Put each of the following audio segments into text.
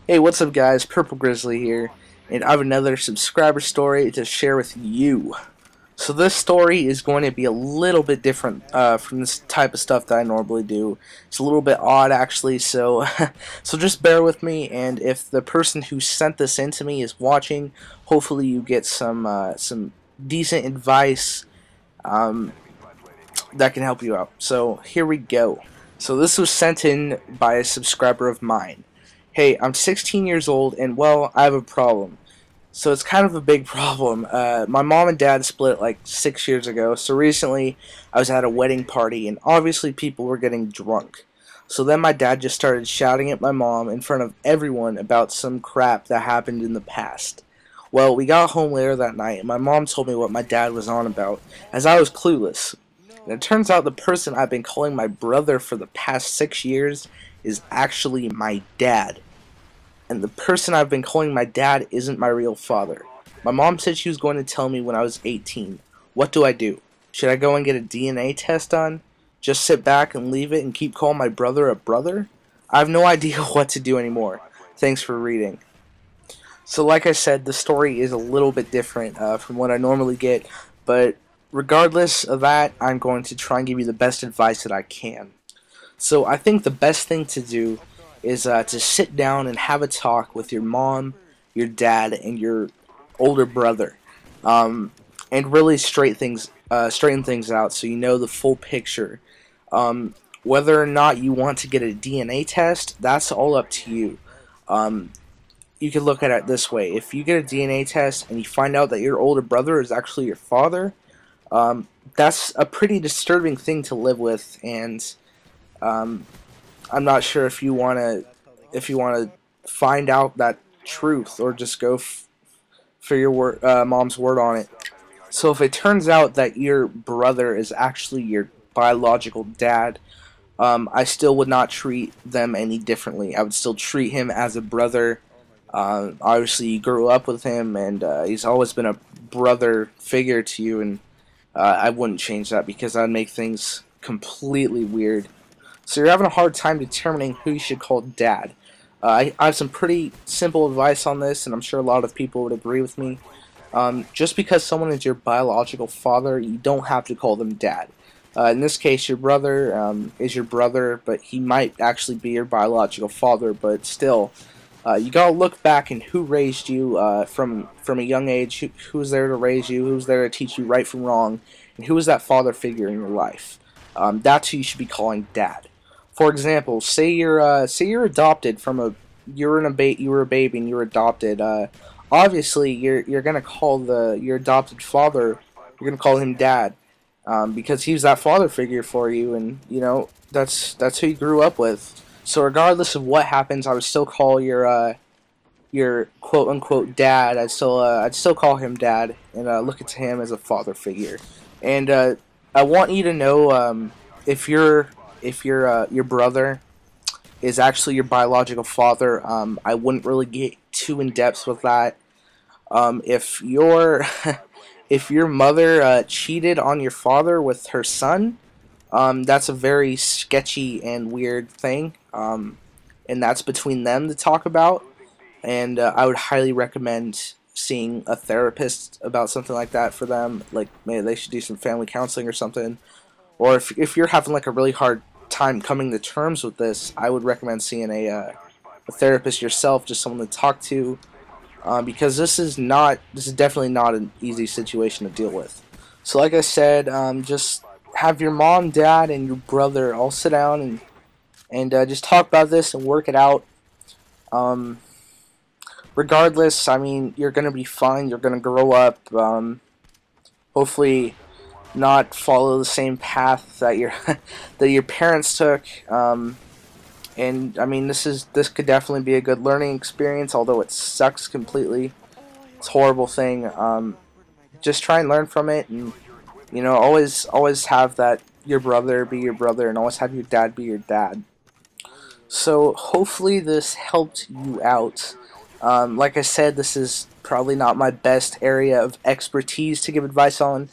Hey, what's up guys? Purple Grizzly here, and I have another subscriber story to share with you. So this story is going to be a little bit different from this type of stuff that I normally do. It's a little bit odd actually, so so just bear with me, and if the person who sent this in to me is watching, hopefully you get some decent advice that can help you out. So here we go. So this was sent in by a subscriber of mine. Hey, I'm 16 years old, and well, I have a problem. So it's kind of a big problem. My mom and dad split like 6 years ago, so recently I was at a wedding party, and obviously people were getting drunk. So then my dad just started shouting at my mom in front of everyone about some crap that happened in the past. Well, we got home later that night, and my mom told me what my dad was on about, as I was clueless. And it turns out the person I've been calling my brother for the past 6 years is actually my dad. And the person I've been calling my dad isn't my real father. My mom said she was going to tell me when I was 18. What do I do? Should I go and get a DNA test done? Just sit back and leave it and keep calling my brother a brother? I have no idea what to do anymore. Thanks for reading. So like I said, the story is a little bit different from what I normally get, but regardless of that, I'm going to try and give you the best advice that I can. So I think the best thing to do is to sit down and have a talk with your mom, your dad, and your older brother, and really straighten things out so you know the full picture. Whether or not you want to get a DNA test, that's all up to you. You can look at it this way: if you get a DNA test and you find out that your older brother is actually your father, that's a pretty disturbing thing to live with, and I'm not sure if you wanna find out that truth or just go for your mom's word on it. So if it turns out that your brother is actually your biological dad, I still would not treat them any differently. I would still treat him as a brother. Obviously, you grew up with him, and he's always been a brother figure to you, and I wouldn't change that because that would make things completely weird. So you're having a hard time determining who you should call dad. I have some pretty simple advice on this, and I'm sure a lot of people would agree with me. Just because someone is your biological father, you don't have to call them dad. In this case, your brother is your brother, but he might actually be your biological father, but still, you gotta look back and who raised you from a young age, who's there to raise you, who's there to teach you right from wrong, and who is that father figure in your life. That's who you should be calling dad. For example, say you're adopted from you were a baby and you were adopted. Obviously, you're gonna call your adopted father, you're gonna call him dad, because he's that father figure for you, and you know that's who you grew up with. So regardless of what happens, I would still call your quote unquote dad. I'd still call him dad and look at him as a father figure. And I want you to know if your brother is actually your biological father, I wouldn't really get too in depth with that. If your if your mother cheated on your father with her son, that's a very sketchy and weird thing, and that's between them to talk about. And I would highly recommend seeing a therapist about something like that for them. Like maybe they should do some family counseling or something. Or if you're having like a really hard time coming to terms with this, I would recommend seeing a therapist yourself, just someone to talk to, because this is definitely not an easy situation to deal with. So like I said, just have your mom, dad, and your brother all sit down and just talk about this and work it out. Regardless, I mean, you're gonna be fine. You're gonna grow up. Hopefully not follow the same path that your parents took, and I mean this could definitely be a good learning experience, although it sucks completely. It's a horrible thing. Just try and learn from it, and you know, always have that your brother be your brother, and always have your dad be your dad. So hopefully this helped you out. Like I said, this is probably not my best area of expertise to give advice on.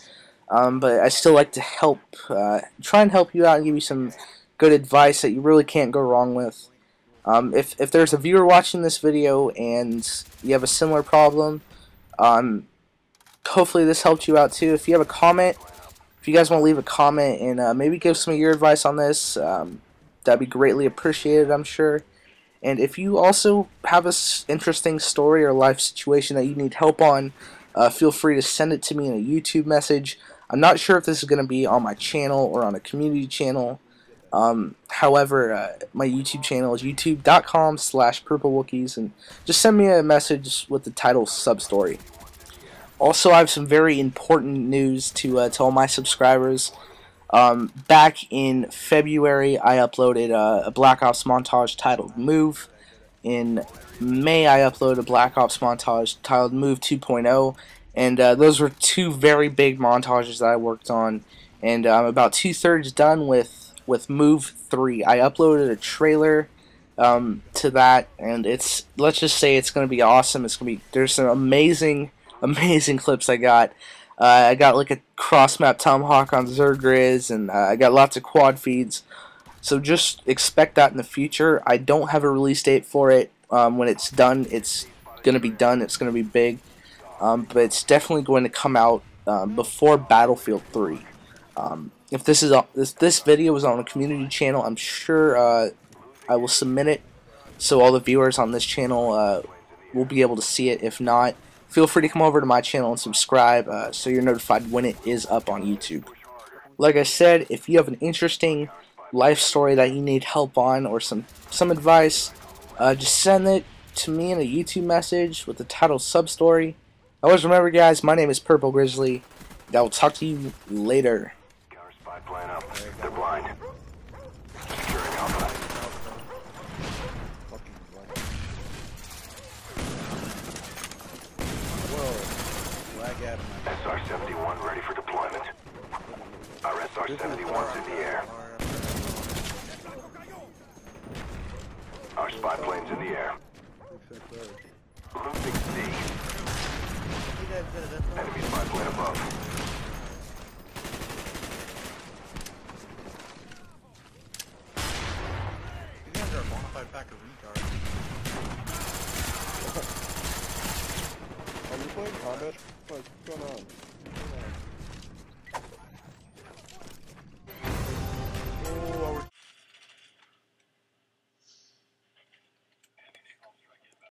But I still like to try and help you out and give you some good advice that you really can't go wrong with. If there's a viewer watching this video and you have a similar problem, hopefully this helped you out too. If you have a comment, if you guys want to leave a comment and maybe give some of your advice on this, that'd be greatly appreciated, I'm sure. And if you also have an interesting story or life situation that you need help on, feel free to send it to me in a YouTube message. I'm not sure if this is going to be on my channel or on a community channel. However, my YouTube channel is youtube.com/purplewookies, and just send me a message with the title sub-story. Also, I have some very important news to tell my subscribers. Back in February, I uploaded a Black Ops montage titled Move. In May, I uploaded a Black Ops montage titled Move 2.0, and those were two very big montages that I worked on, and I'm about 2/3 done with Move 3. I uploaded a trailer to that, and let's just say it's going to be awesome. There's some amazing clips I got. I got like a cross-map tomahawk on Grizzly, and I got lots of quad feeds. So just expect that in the future. I don't have a release date for it. When it's done, it's going to be done. It's going to be big. But it's definitely going to come out before Battlefield 3. If this video is on a community channel, I'm sure I will submit it so all the viewers on this channel will be able to see it. If not, feel free to come over to my channel and subscribe so you're notified when it is up on YouTube. Like I said, if you have an interesting life story that you need help on or some advice, just send it to me in a YouTube message with the title sub-story. Always remember, guys, my name is Purple Grizzly, and I will talk to you later. They're blind. Securing Alpha. Whoa. Lag out of my... SR-71 ready for deployment. Our SR-71's in the air. Our spy plane's in the air. Losing C. Enemy spy plane above. These guys are a bona fide pack of retards. Are you playing combat? What's going on? Oh,